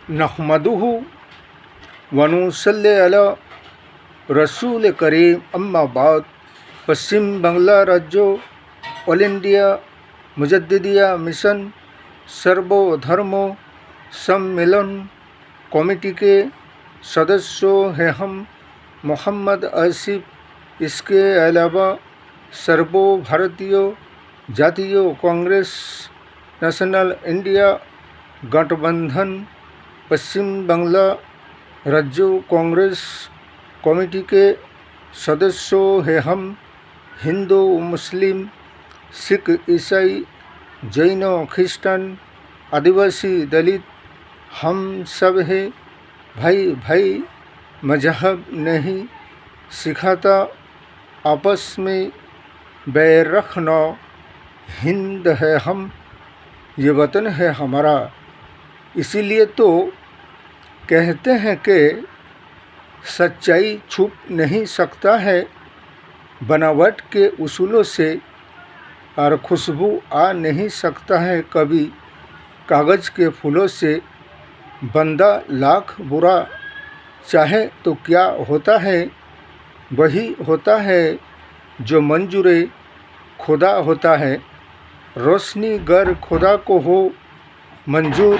नहमदुहु व नुसल्ली अला रसूल करीम अम्मा बाद। पश्चिम बांग्ला राज्य ऑल इंडिया मुजद्दिदिया मिशन सर्वधर्म सम्मेलन कमेटी के सदस्यों हैं हम। मोहम्मद आसिफ इसके अलावा सर्व भारतीय जातीय कांग्रेस नेशनल इंडिया गठबंधन पश्चिम बांग्ला राज्य कांग्रेस कमेटी के सदस्यों हैं हम। हिंदू मुस्लिम सिख ईसाई जैन ख्रिस्टान आदिवासी दलित हम सब हैं भाई भाई। मजहब नहीं सिखाता आपस में बैर रखना। हिंद है हम, ये वतन है हमारा। इसीलिए तो कहते हैं कि सच्चाई छुप नहीं सकता है बनावट के उसूलों से, और खुशबू आ नहीं सकता है कभी कागज़ के फूलों से। बंदा लाख बुरा चाहे तो क्या होता है, वही होता है जो मंजूरे खुदा होता है। रोशनी गर खुदा को हो मंजूर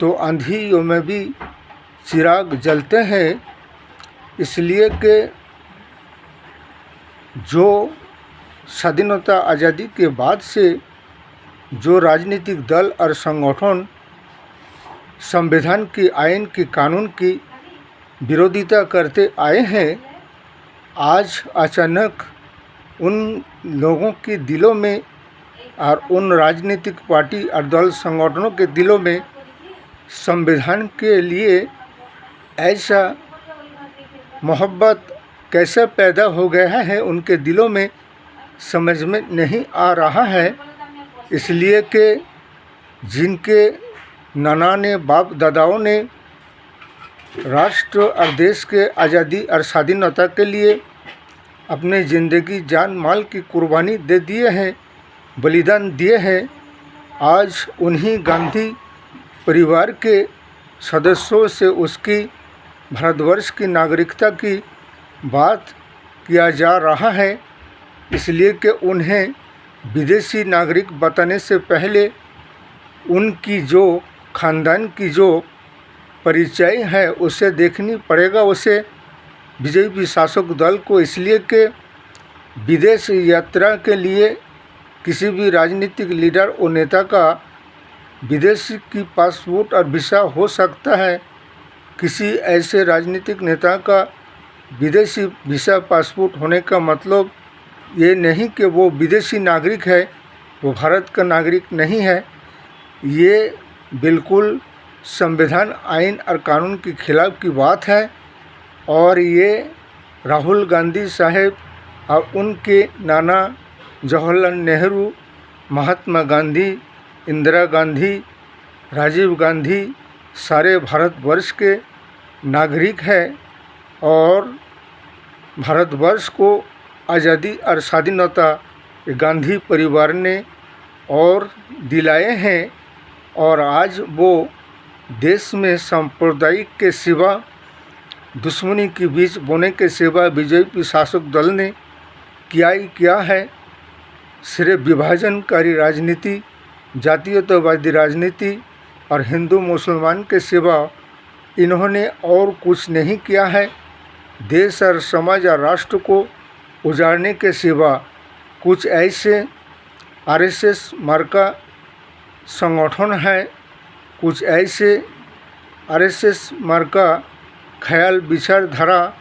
तो अंधियों में भी चिराग जलते हैं। इसलिए कि जो स्वाधीनता आज़ादी के बाद से जो राजनीतिक दल और संगठन संविधान की, आइन की, कानून की विरोधिता करते आए हैं, आज अचानक उन लोगों के दिलों में और उन राजनीतिक पार्टी और दल संगठनों के दिलों में संविधान के लिए ऐसा मोहब्बत कैसे पैदा हो गया है, उनके दिलों में समझ में नहीं आ रहा है। इसलिए कि जिनके नाना ने, बाप दादाओं ने राष्ट्र और देश के आज़ादी और स्वाधीनता के लिए अपने ज़िंदगी जान माल की कुर्बानी दे दिए हैं, बलिदान दिए हैं, आज उन्हीं गांधी परिवार के सदस्यों से उसकी भारतवर्ष की नागरिकता की बात किया जा रहा है। इसलिए कि उन्हें विदेशी नागरिक बताने से पहले उनकी जो ख़ानदान की जो परिचय है उसे देखनी पड़ेगा, उसे बीजेपी शासक दल को। इसलिए कि विदेश यात्रा के लिए किसी भी राजनीतिक लीडर और नेता का विदेशी की पासपोर्ट और वीज़ा हो सकता है। किसी ऐसे राजनीतिक नेता का विदेशी वीज़ा पासपोर्ट होने का मतलब ये नहीं कि वो विदेशी नागरिक है, वो भारत का नागरिक नहीं है। ये बिल्कुल संविधान, आइन और कानून के खिलाफ की बात है। और ये राहुल गांधी साहब और उनके नाना जवाहरलाल नेहरू, महात्मा गांधी, इंदिरा गांधी, राजीव गांधी सारे भारतवर्ष के नागरिक हैं और भारतवर्ष को आज़ादी और स्वाधीनता गांधी परिवार ने और दिलाए हैं। और आज वो देश में सांप्रदायिक के सिवा, दुश्मनी के बीच बोने के सिवा बीजेपी शासक दल ने क्या ही क्या है। सिर्फ विभाजनकारी राजनीति, जातीयतावादी राजनीति और हिंदू मुसलमान के सिवा इन्होंने और कुछ नहीं किया है। देश और समाज और राष्ट्र को उजाड़ने के सिवा कुछ ऐसे आरएसएस मार्का संगठन है, कुछ ऐसे आरएसएस मार्का ख्याल विचारधारा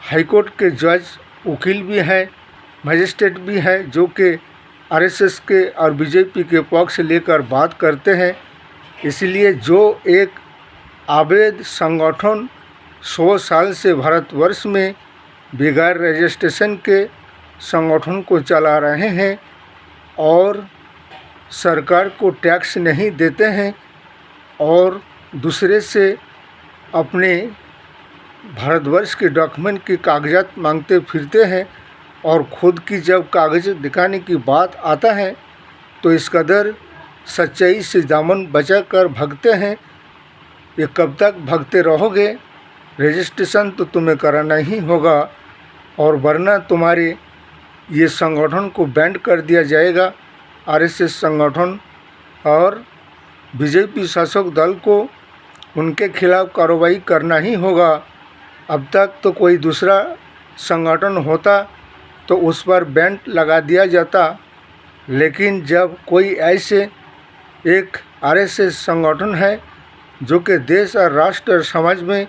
हाईकोर्ट के जज, वकील भी हैं, मजिस्ट्रेट भी हैं, जो कि आरएसएस के और बीजेपी के पक्ष लेकर बात करते हैं। इसलिए जो एक अवैध संगठन 100 साल से भारतवर्ष में बिगैर रजिस्ट्रेशन के संगठन को चला रहे हैं और सरकार को टैक्स नहीं देते हैं और दूसरे से अपने भारतवर्ष के डॉक्यूमेंट के कागजात मांगते फिरते हैं, और खुद की जब कागज दिखाने की बात आता है तो इस कदर सच्चाई से दामन बचा कर भागते हैं ये कब तक भगते रहोगे? रजिस्ट्रेशन तो तुम्हें कराना ही होगा, और वरना तुम्हारे ये संगठन को बैंड कर दिया जाएगा। आरएसएस संगठन और बीजेपी शासक दल को उनके खिलाफ कार्रवाई करना ही होगा। अब तक तो कोई दूसरा संगठन होता तो उस पर बैंड लगा दिया जाता, लेकिन जब कोई ऐसे एक आरएसएस संगठन है जो कि देश और राष्ट्र और समाज में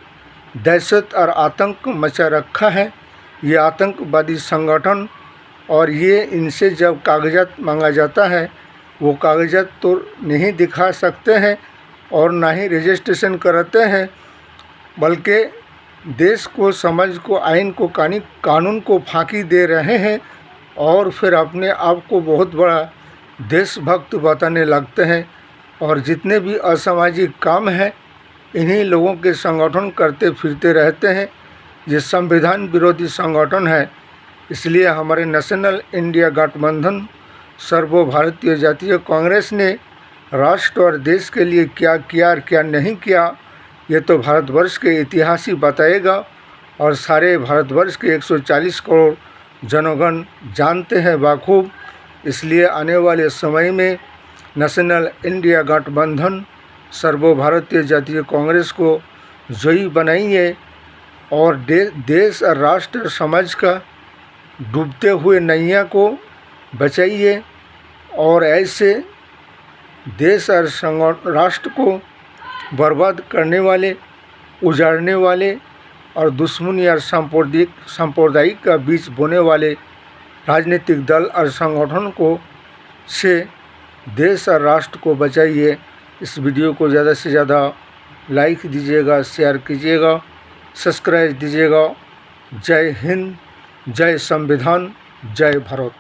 दहशत और आतंक मचा रखा है, ये आतंकवादी संगठन, और ये इनसे जब कागजात मांगा जाता है वो कागजात तो नहीं दिखा सकते हैं और ना ही रजिस्ट्रेशन कराते हैं, बल्कि देश को, समाज को, आइन को, कानून को फांकी दे रहे हैं और फिर अपने आप को बहुत बड़ा देशभक्त बताने लगते हैं। और जितने भी असामाजिक काम हैं इन्हीं लोगों के संगठन करते फिरते रहते हैं। ये संविधान विरोधी संगठन है। इसलिए हमारे नेशनल इंडिया गठबंधन सर्वभारतीय जातीय कांग्रेस ने राष्ट्र और देश के लिए क्या किया और क्या नहीं किया, ये तो भारतवर्ष के इतिहास ही बताएगा, और सारे भारतवर्ष के 140 करोड़ जनगण जानते हैं बाखूब। इसलिए आने वाले समय में नेशनल इंडिया गठबंधन सर्वभारतीय जातीय कांग्रेस को जयी बनाइए और देश और राष्ट्र और समाज का डूबते हुए नैया को बचाइए, और ऐसे देश और राष्ट्र को बर्बाद करने वाले, उजाड़ने वाले और दुश्मनी और सांप्रदायिक का बीज बोने वाले राजनीतिक दल और संगठन को से देश और राष्ट्र को बचाइए। इस वीडियो को ज़्यादा से ज़्यादा लाइक दीजिएगा, शेयर कीजिएगा, सब्सक्राइब दीजिएगा। जय हिंद, जय संविधान, जय भारत।